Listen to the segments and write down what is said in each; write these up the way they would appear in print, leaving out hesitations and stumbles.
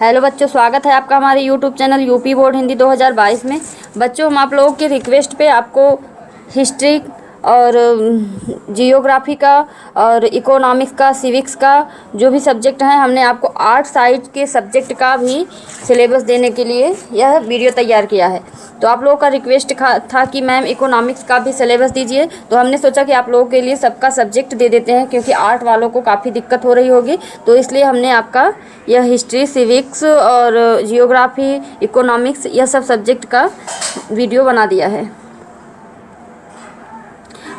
Hello बच्चों, स्वागत है आपका हमारे YouTube channel UP board Hindi 2022 में। बच्चों, हम आप लोगों के रिक्वेस्ट पे आपको हिस्ट्री और जियोग्राफी का और इकोनॉमिक्स का, सिविक्स का जो भी सब्जेक्ट हैं, हमने आपको 8 साइड के सब्जेक्ट का भी सिलेबस देने के लिए यह वीडियो तैयार किया है। तो आप लोगों का रिक्वेस्ट था कि मैम इकोनॉमिक्स का भी सिलेबस दीजिए, तो हमने सोचा कि आप लोगों के लिए सबका सब्जेक्ट दे देते हैं, क्योंकि आर्ट वालों को काफ़ी दिक्कत हो रही होगी। तो इसलिए हमने आपका यह हिस्ट्री, सिविक्स और जियोग्राफी, इकोनॉमिक्स, यह सब सब्जेक्ट का वीडियो बना दिया है।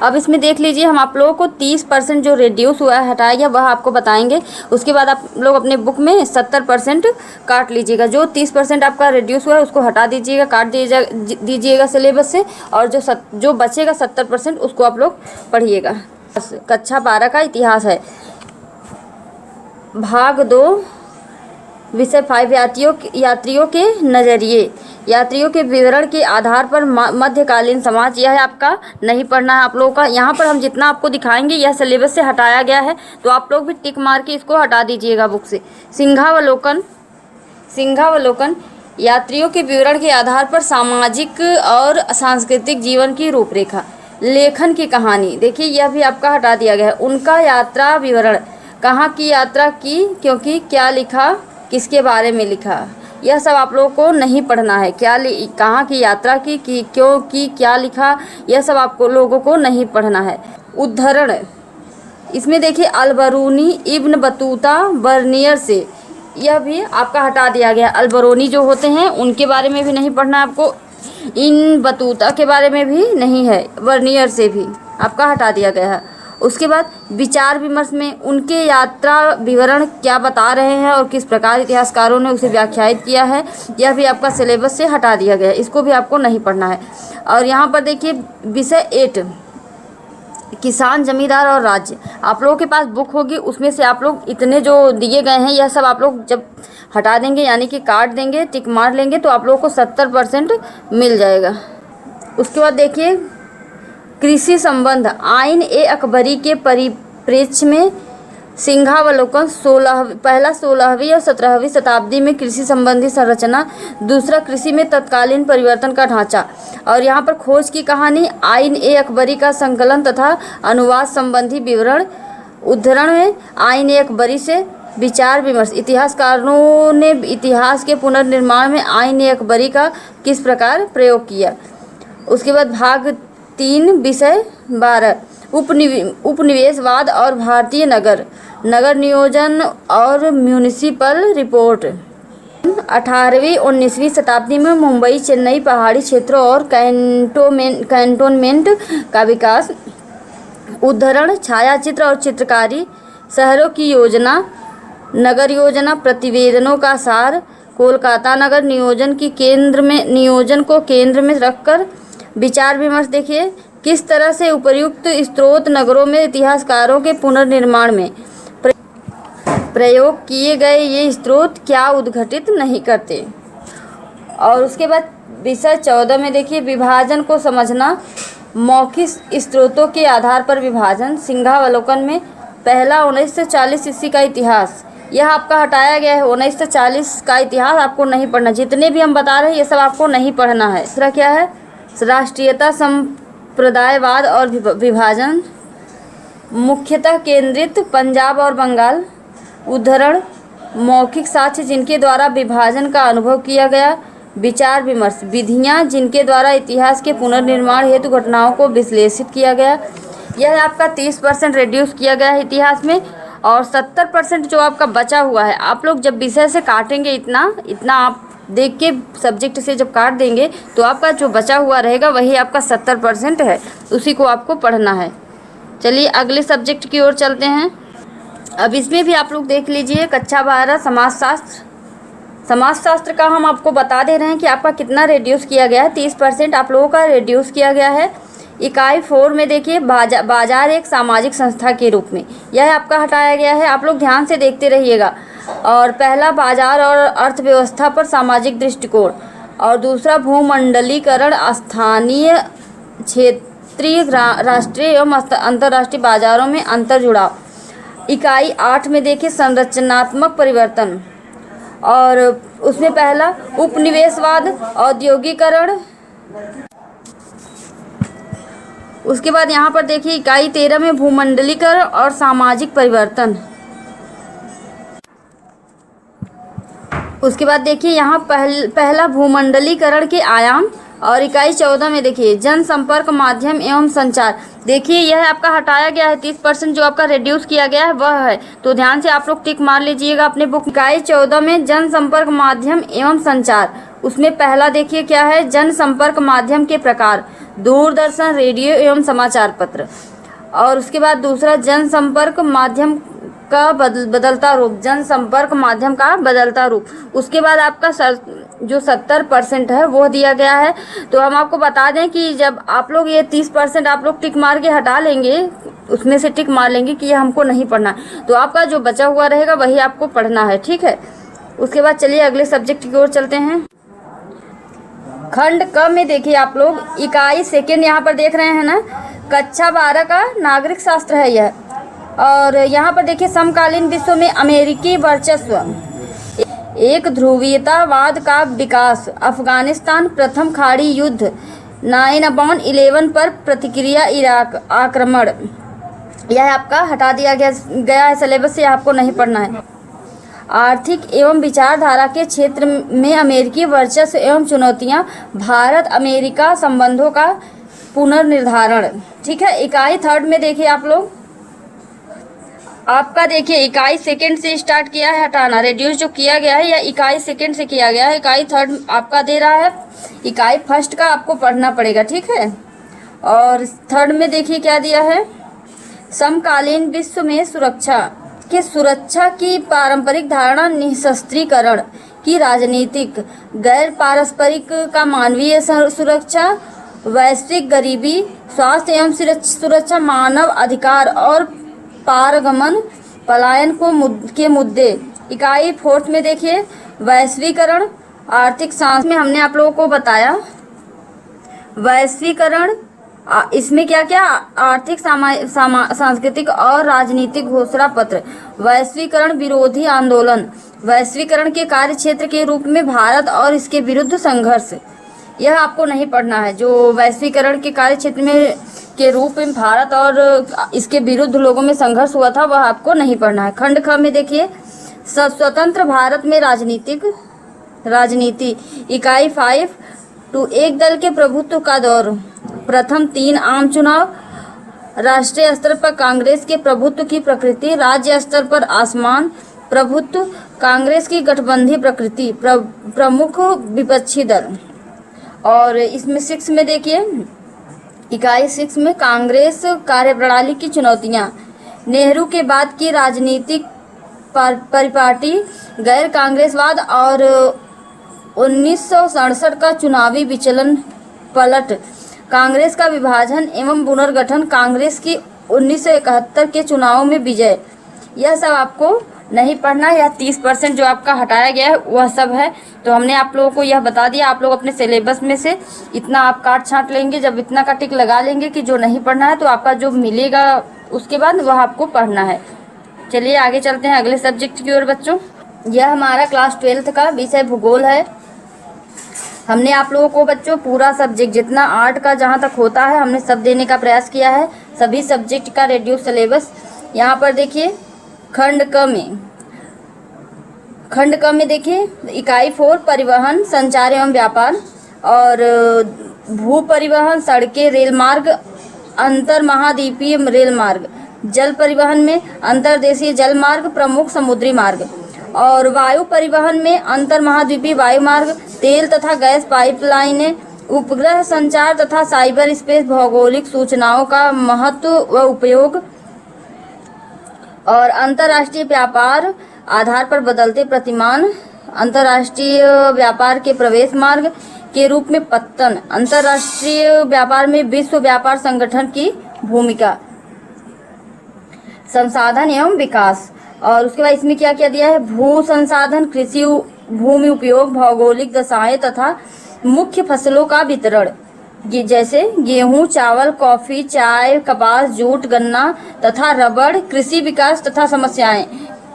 अब इसमें देख लीजिए, हम आप लोगों को 30% जो रिड्यूस हुआ है, हटाया गया, वह आपको बताएंगे। उसके बाद आप लोग अपने बुक में 70% काट लीजिएगा। जो 30% आपका रिड्यूस हुआ है उसको हटा दीजिएगा, काट दीजिएगा सिलेबस से, और जो बचेगा 70% उसको आप लोग पढ़िएगा। कक्षा 12 का इतिहास है, भाग 2, विषय 5, यात्रियों के नज़रिए, यात्रियों के विवरण के आधार पर मध्यकालीन समाज। यह आपका नहीं पढ़ना है आप लोगों का। यहाँ पर हम जितना आपको दिखाएंगे यह सिलेबस से हटाया गया है, तो आप लोग भी टिक मार के इसको हटा दीजिएगा बुक से। सिंहावलोकन, यात्रियों के विवरण के आधार पर सामाजिक और सांस्कृतिक जीवन की रूपरेखा। लेखन की कहानी, देखिए यह भी आपका हटा दिया गया है। उनका यात्रा विवरण, कहाँ की यात्रा की, क्योंकि क्या लिखा, किसके बारे में लिखा, यह सब आप लोगों को नहीं पढ़ना है। कहाँ की यात्रा की, क्यों की, क्या लिखा, यह सब आपको लोगों को नहीं पढ़ना है। उद्धरण, इसमें देखिए अलबरूनी, इब्न बतूता, बर्नियर से, यह भी आपका हटा दिया गया। अलबरूनी जो होते हैं उनके बारे में भी नहीं पढ़ना है आपको, इन बतूता के बारे में भी नहीं है, बर्नियर से भी आपका हटा दिया गया है। उसके बाद विचार विमर्श में उनके यात्रा विवरण क्या बता रहे हैं और किस प्रकार इतिहासकारों ने उसे व्याख्यायित किया है, यह भी आपका सिलेबस से हटा दिया गया है, इसको भी आपको नहीं पढ़ना है। और यहाँ पर देखिए विषय 8, किसान, जमींदार और राज्य। आप लोगों के पास बुक होगी, उसमें से आप लोग इतने जो दिए गए हैं यह सब आप लोग जब हटा देंगे, यानी कि काट देंगे, टिक मार लेंगे, तो आप लोगों को 70% मिल जाएगा। उसके बाद देखिए कृषि संबंध, आइन ए अकबरी के परिप्रेक्ष्य में सिंहावलोकन, 16वीं और 17वीं शताब्दी में कृषि संबंधी संरचना। दूसरा, कृषि में तत्कालीन परिवर्तन का ढांचा। और यहाँ पर खोज की कहानी, आइन ए अकबरी का संकलन तथा अनुवाद संबंधी विवरण। उद्धरण में आइन ए अकबरी से विचार विमर्श, इतिहासकारों ने इतिहास के पुनर्निर्माण में आइन ए अकबरी का किस प्रकार प्रयोग किया। उसके बाद भाग 3, विषय 12, उपनिवेशवाद और भारतीय नगर नियोजन और म्यूनिसिपल रिपोर्ट। 18वीं 19वीं शताब्दी में मुंबई, चेन्नई, पहाड़ी क्षेत्रों और कैंटोनमेंट का विकास। उद्धरण, छायाचित्र और चित्रकारी, शहरों की योजना, नगर योजना, प्रतिवेदनों का सार, कोलकाता नगर नियोजन को केंद्र में रखकर विचार विमर्श। देखिए किस तरह से उपर्युक्त स्रोत नगरों में इतिहासकारों के पुनर्निर्माण में प्रयोग किए गए ये स्रोत क्या उद्घटित नहीं करते। और उसके बाद विषय 14 में देखिए विभाजन को समझना, मौखिक स्रोतों के आधार पर विभाजन। सिंहावलोकन में पहला 1940 ईस्वी का इतिहास, यह आपका हटाया गया है। 1940 का इतिहास आपको नहीं पढ़ना, जितने भी हम बता रहे हैं ये सब आपको नहीं पढ़ना है। दूसरा क्या है, राष्ट्रीयता, संप्रदायवाद और विभाजन, मुख्यतः केंद्रित पंजाब और बंगाल। उद्धरण, मौखिक साक्ष्य जिनके द्वारा विभाजन का अनुभव किया गया। विचार विमर्श, विधियां जिनके द्वारा इतिहास के पुनर्निर्माण हेतु घटनाओं को विश्लेषित किया गया। यह आपका 30% रिड्यूस किया गया है इतिहास में, और 70% जो आपका बचा हुआ है, आप लोग जब विषय से काटेंगे इतना आप देख के सब्जेक्ट से जब काट देंगे तो आपका जो बचा हुआ रहेगा वही आपका 70% है, उसी को आपको पढ़ना है। चलिए अगले सब्जेक्ट की ओर चलते हैं। अब इसमें भी आप लोग देख लीजिए, कक्षा 12 समाजशास्त्र का हम आपको बता दे रहे हैं कि आपका कितना रिड्यूस किया गया है। 30% आप लोगों का रिड्यूस किया गया है। इकाई 4 में देखिए बाजार एक सामाजिक संस्था के रूप में, यह आपका हटाया गया है। आप लोग ध्यान से देखते रहिएगा। और पहला, बाजार और अर्थव्यवस्था पर सामाजिक दृष्टिकोण। और दूसरा, भूमंडलीकरण, स्थानीय, क्षेत्रीय, राष्ट्रीय एवं अंतर्राष्ट्रीय बाजारों में अंतर जुड़ाव। इकाई 8 में देखिए संरचनात्मक परिवर्तन। और उसमें पहला उपनिवेशवाद, औद्योगिकरण। उसके बाद यहाँ पर देखिए इकाई 13 में भूमंडलीकरण और सामाजिक परिवर्तन। उसके बाद देखिए यहाँ पहला भूमंडलीकरण के आयाम। और इकाई 14 में देखिए जनसंपर्क, माध्यम एवं संचार। देखिए यह आपका हटाया गया है, 30% जो आपका रिड्यूस किया गया है वह है, तो ध्यान से आप लोग टिक मार लीजिएगा अपने बुक। इकाई 14 में जनसंपर्क, माध्यम एवं संचार, उसमें पहला देखिए क्या है, जनसंपर्क माध्यम के प्रकार, दूरदर्शन, रेडियो एवं समाचार पत्र। और उसके बाद दूसरा जनसंपर्क माध्यम का बदलता रूप, जनसंपर्क माध्यम का बदलता रूप। उसके बाद आपका जो 70% है वो दिया गया है। तो हम आपको बता दें कि जब आप लोग ये 30% आप लोग टिक मार के हटा लेंगे, उसमें से टिक मार लेंगे कि ये हमको नहीं पढ़ना, तो आपका जो बचा हुआ रहेगा वही आपको पढ़ना है, ठीक है। उसके बाद चलिए अगले सब्जेक्ट की ओर चलते हैं। खंड क में देखिए आप लोग इकाई सेकेंड यहाँ पर देख रहे हैं ना, कक्षा 12 का नागरिक शास्त्र है यह। और यहाँ पर देखिए समकालीन विश्व में अमेरिकी वर्चस्व, एक ध्रुवीयतावाद का विकास, अफगानिस्तान, प्रथम खाड़ी युद्ध, 9/11 पर प्रतिक्रिया, इराक आक्रमण। यह आपका हटा दिया गया है सिलेबस से, आपको नहीं पढ़ना है। आर्थिक एवं विचारधारा के क्षेत्र में अमेरिकी वर्चस्व एवं चुनौतियां, भारत अमेरिका संबंधों का पुनर्निर्धारण, ठीक है। इकाई 3 में देखिए आप लोग, आपका देखिए इकाई सेकंड से स्टार्ट किया है हटाना, रिड्यूस जो किया गया है या इकाई सेकंड से किया गया है। इकाई 3 आपका दे रहा है, इकाई 1 का आपको पढ़ना पड़ेगा, ठीक है। और 3 में देखिए क्या दिया है, समकालीन विश्व में सुरक्षा की पारंपरिक धारणा, निशस्त्रीकरण की राजनीतिक, गैर पारस्परिक का मानवीय सुरक्षा, वैश्विक गरीबी, स्वास्थ्य एवं सुरक्षा, मानव अधिकार और पारगमन, पलायन के मुद्दे। इकाई 4 में देखिए वैश्वीकरण, आर्थिक सांस में हमने आप लोगों को बताया वैश्वीकरण, इसमें क्या क्या, आर्थिक, सांस्कृतिक और राजनीतिक घोषणा पत्र, वैश्वीकरण विरोधी आंदोलन, वैश्वीकरण के कार्य क्षेत्र के रूप में भारत और इसके विरुद्ध संघर्ष। यह आपको नहीं पढ़ना है, जो वैश्वीकरण के कार्य क्षेत्र में के रूप में भारत और इसके विरुद्ध लोगों में संघर्ष हुआ था, वह आपको नहीं पढ़ना है। खंड ख में देखिए स्वतंत्र भारत में राजनीति, इकाई 5 टू एक दल के प्रभुत्व का दौर, प्रथम 3 आम चुनाव, राष्ट्रीय स्तर पर कांग्रेस के प्रभुत्व की प्रकृति, राज्य स्तर पर असमान प्रभुत्व, कांग्रेस की गठबंधी प्रकृति, प्रमुख विपक्षी दल। और इसमें 6 में देखिए इकाई 6 में कांग्रेस कार्यप्रणाली की चुनौतियां, नेहरू के बाद की राजनीतिक परिपाटी, गैर कांग्रेसवाद और 1967 का चुनावी विचलन पलट, कांग्रेस का विभाजन एवं पुनर्गठन, कांग्रेस की 1971 के चुनाव में विजय। यह सब आपको नहीं पढ़ना, यह 30% जो आपका हटाया गया है वह सब है। तो हमने आप लोगों को यह बता दिया, आप लोग अपने सिलेबस में से इतना आप काट छांट लेंगे, जब इतना का टिक लगा लेंगे कि जो नहीं पढ़ना है, तो आपका जो मिलेगा उसके बाद वह आपको पढ़ना है। चलिए आगे चलते हैं अगले सब्जेक्ट की ओर बच्चों। यह हमारा क्लास 12 का विषय भूगोल है। हमने आप लोगों को बच्चों पूरा सब्जेक्ट जितना आर्ट का जहाँ तक होता है हमने सब देने का प्रयास किया है, सभी सब्जेक्ट का रेड्यूस सिलेबस। यहाँ पर देखिए खंड क में देखिए इकाई 4 परिवहन, संचार एवं व्यापार और भू परिवहन, सड़कें, रेल मार्ग, अंतर महाद्वीपीय रेल मार्ग, जल परिवहन में अंतर्देशीय जल मार्ग, प्रमुख समुद्री मार्ग, और वायु परिवहन में अंतर महाद्वीपीय वायु मार्ग, तेल तथा गैस पाइपलाइनें, उपग्रह संचार तथा साइबर स्पेस, भौगोलिक सूचनाओं का महत्व व उपयोग, और अंतर्राष्ट्रीय व्यापार आधार पर बदलते प्रतिमान, अंतर्राष्ट्रीय व्यापार के प्रवेश मार्ग के रूप में पत्तन, अंतर्राष्ट्रीय व्यापार में विश्व व्यापार संगठन की भूमिका, संसाधन एवं विकास। और उसके बाद इसमें क्या क्या दिया है, भू संसाधन, कृषि भूमि उपयोग, भौगोलिक दशाएं तथा मुख्य फसलों का वितरण, जैसे गेहूं, चावल, कॉफी, चाय, कपास, जूट, गन्ना तथा रबड़, कृषि विकास तथा समस्याएं,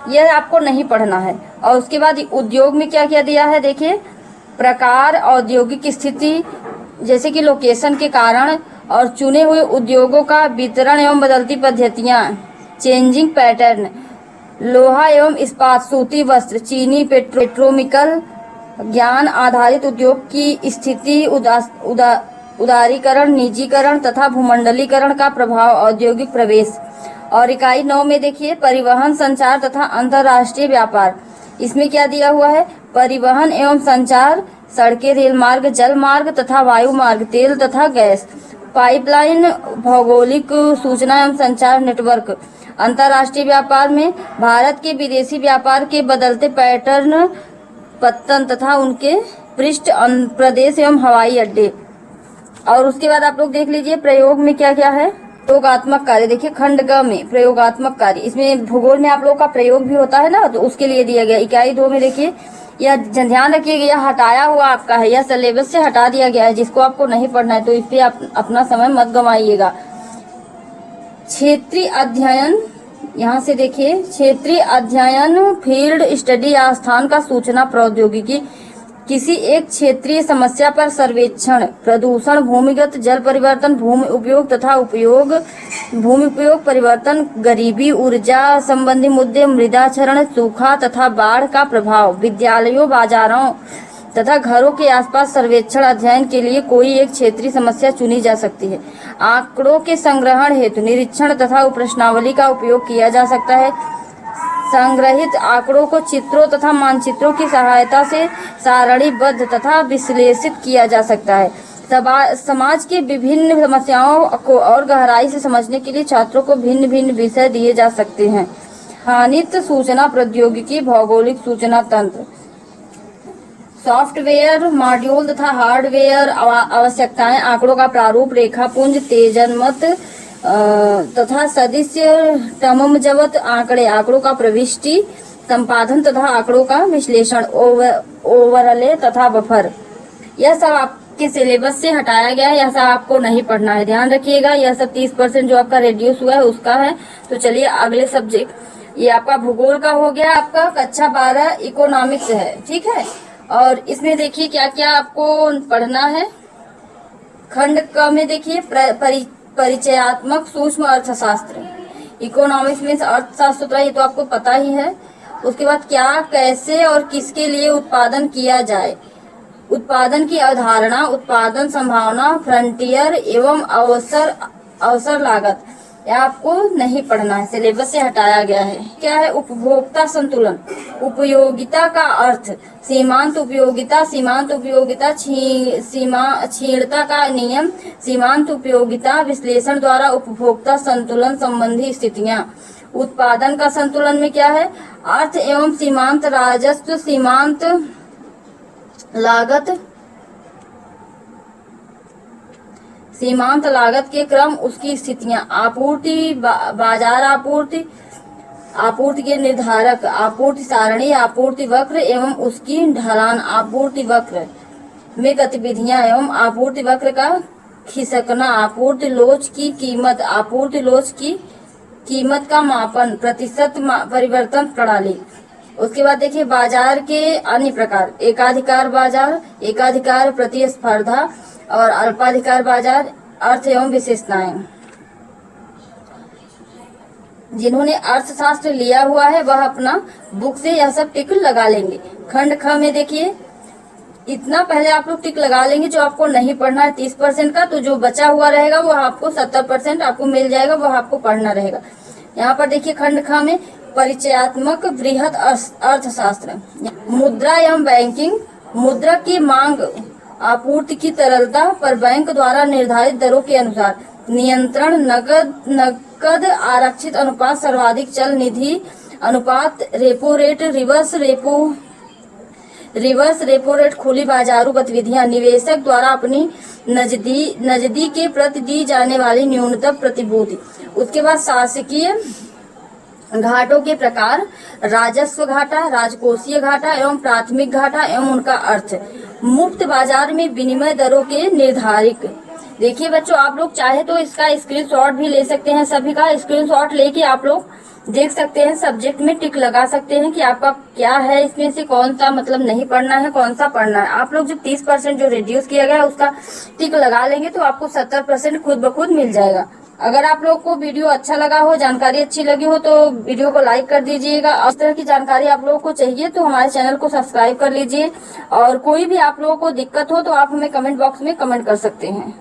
यह आपको नहीं पढ़ना है। और उसके बाद उद्योग में क्या क्या दिया है, देखिए प्रकार, औद्योगिक स्थिति जैसे कि लोकेशन के कारण, और चुने हुए उद्योगों का वितरण एवं बदलती पद्धतियाँ, चेंजिंग पैटर्न, लोहा एवं इस्पात, सूती वस्त्र, चीनी, पेट्रोकेमिकल, ज्ञान आधारित उद्योग की स्थिति, उदारीकरण, निजीकरण तथा भूमंडलीकरण का प्रभाव, औद्योगिक प्रवेश। और इकाई 9 में देखिए परिवहन, संचार तथा अंतर्राष्ट्रीय व्यापार। इसमें क्या दिया हुआ है, परिवहन एवं संचार, सड़कें, रेल मार्ग, जल मार्ग तथा वायु मार्ग, तेल तथा गैस, पाइपलाइन, भौगोलिक सूचना एवं संचार नेटवर्क। अंतर्राष्ट्रीय व्यापार में भारत के विदेशी व्यापार के बदलते पैटर्न, पत्तन तथा उनके पृष्ठ, प्रदेश एवं हवाई अड्डे। और उसके बाद आप लोग देख लीजिए प्रयोग में क्या क्या है, प्रयोगात्मक कार्य। देखिए खंड ग में प्रयोगात्मक कार्य, इसमें भूगोल में आप लोग का प्रयोग भी होता है ना, तो उसके लिए दिया गया। इकाई 2 में देखिए, यह ध्यान रखिएगा, यह हटाया हुआ आपका है, यह सिलेबस से हटा दिया गया है, जिसको आपको नहीं पढ़ना है तो इस पे आप अपना समय मत गंवाइएगा। क्षेत्रीय अध्ययन, यहाँ से देखिए क्षेत्रीय अध्ययन, फील्ड स्टडी या स्थान का सूचना प्रौद्योगिकी, किसी एक क्षेत्रीय समस्या पर सर्वेक्षण, प्रदूषण, भूमिगत जल परिवर्तन, भूमि उपयोग तथा भूमि उपयोग परिवर्तन, गरीबी, ऊर्जा संबंधी मुद्दे, मृदा क्षरण, सूखा तथा बाढ़ का प्रभाव, विद्यालयों, बाजारों तथा घरों के आसपास सर्वेक्षण अध्ययन के लिए कोई एक क्षेत्रीय समस्या चुनी जा सकती है। आंकड़ों के संग्रहण हेतु निरीक्षण तथा प्रश्नावली का उपयोग किया जा सकता है। संग्रहित आंकड़ों को चित्रों तथा मानचित्रों की सहायता से सारणीबद्ध तथा विश्लेषित किया जा सकता है। समाज की विभिन्न समस्याओं को और गहराई से समझने के लिए छात्रों को भिन्न भिन्न विषय दिए जा सकते हैं। स्थानिक सूचना प्रौद्योगिकी, भौगोलिक सूचना तंत्र, सॉफ्टवेयर मॉड्यूल तथा हार्डवेयर आवश्यकताएं, आंकड़ों का प्रारूप, रेखापुंज, तेजनमत तथा सदस्य, टममजवत आंकड़े, आंकड़ों का प्रविष्टि, संपादन तथा आंकड़ों का विश्लेषण, ओवरले तथा बफर। यह सब आपके सिलेबस से हटाया गया है, यह सब आपको नहीं पढ़ना है, ध्यान रखिएगा। यह सब 30% जो आपका रिड्यूस हुआ है उसका है। तो चलिए अगले सब्जेक्ट, ये आपका भूगोल का हो गया, आपका कक्षा 12 इकोनॉमिक्स है, ठीक है। और इसमें देखिए क्या क्या आपको पढ़ना है। खंड क में देखिए परिचयात्मक सूक्ष्म अर्थशास्त्र, इकोनॉमिक्स मीन्स अर्थशास्त्र होता है, ये तो आपको पता ही है। उसके बाद क्या, कैसे और किसके लिए उत्पादन किया जाए, उत्पादन की अवधारणा, उत्पादन संभावना, फ्रंटियर एवं अवसर लागत, यह आपको नहीं पढ़ना है, सिलेबस से हटाया गया है। क्या है, उपभोक्ता संतुलन, उपयोगिता का अर्थ, सीमांत उपयोगिता, क्षीणता का नियम, सीमांत उपयोगिता विश्लेषण द्वारा उपभोक्ता संतुलन संबंधी स्थितियां। उत्पादन का संतुलन में क्या है, अर्थ एवं सीमांत राजस्व, सीमांत लागत, सीमांत लागत के क्रम, उसकी स्थितियां, आपूर्ति, बाजार आपूर्ति के निर्धारक, आपूर्ति सारणी, आपूर्ति वक्र एवं उसकी ढलान, आपूर्ति वक्र में गतिविधियां एवं आपूर्ति वक्र का खिसकना, आपूर्ति लोच की कीमत, आपूर्ति लोच की कीमत का मापन, प्रतिशत परिवर्तन प्रणाली। उसके बाद देखिए बाजार के अन्य प्रकार, एकाधिकार बाजार, एकाधिकार प्रतिस्पर्धा और अल्पाधिकार बाजार, अर्थ एवं विशेषताएं। जिन्होंने अर्थशास्त्र लिया हुआ है वह अपना बुक से यह सब टिक लगा लेंगे। खंड ख में देखिए इतना पहले आप लोग टिक लगा लेंगे, जो आपको नहीं पढ़ना है 30% का, तो जो बचा हुआ रहेगा वो आपको 70% आपको मिल जाएगा, वह आपको पढ़ना रहेगा। यहाँ पर देखिए खंड ख में परिचयात्मक वृहद अर्थशास्त्र, मुद्रा एवं बैंकिंग, मुद्रा की मांग, आपूर्ति की तरलता पर बैंक द्वारा निर्धारित दरों के अनुसार नियंत्रण, नकद आरक्षित अनुपात, सर्वाधिक चल निधि अनुपात, repo rate, reverse repo rate, खुली बाजारू गतिविधियां, निवेशक द्वारा अपनी नजदी के प्रति दी जाने वाली न्यूनतम प्रतिभूति। उसके बाद शासकीय घाटों के प्रकार, राजस्व घाटा, राजकोषीय घाटा एवं प्राथमिक घाटा एवं उनका अर्थ, मुक्त बाजार में विनिमय दरों के निर्धारित। देखिए बच्चों, आप लोग चाहे तो इसका स्क्रीनशॉट भी ले सकते हैं, सभी का स्क्रीनशॉट लेके आप लोग देख सकते हैं, सब्जेक्ट में टिक लगा सकते हैं कि आपका क्या है, इसमें से कौन सा मतलब नहीं पढ़ना है, कौन सा पढ़ना है। आप लोग जो 30% जो रिड्यूस किया गया है उसका टिक लगा लेंगे तो आपको 70% खुद ब खुद मिल जाएगा। अगर आप लोग को वीडियो अच्छा लगा हो, जानकारी अच्छी लगी हो तो वीडियो को लाइक कर दीजिएगा। इस तरह की जानकारी आप लोगों को चाहिए तो हमारे चैनल को सब्सक्राइब कर लीजिए। और कोई भी आप लोगों को दिक्कत हो तो आप हमें कमेंट बॉक्स में कमेंट कर सकते हैं।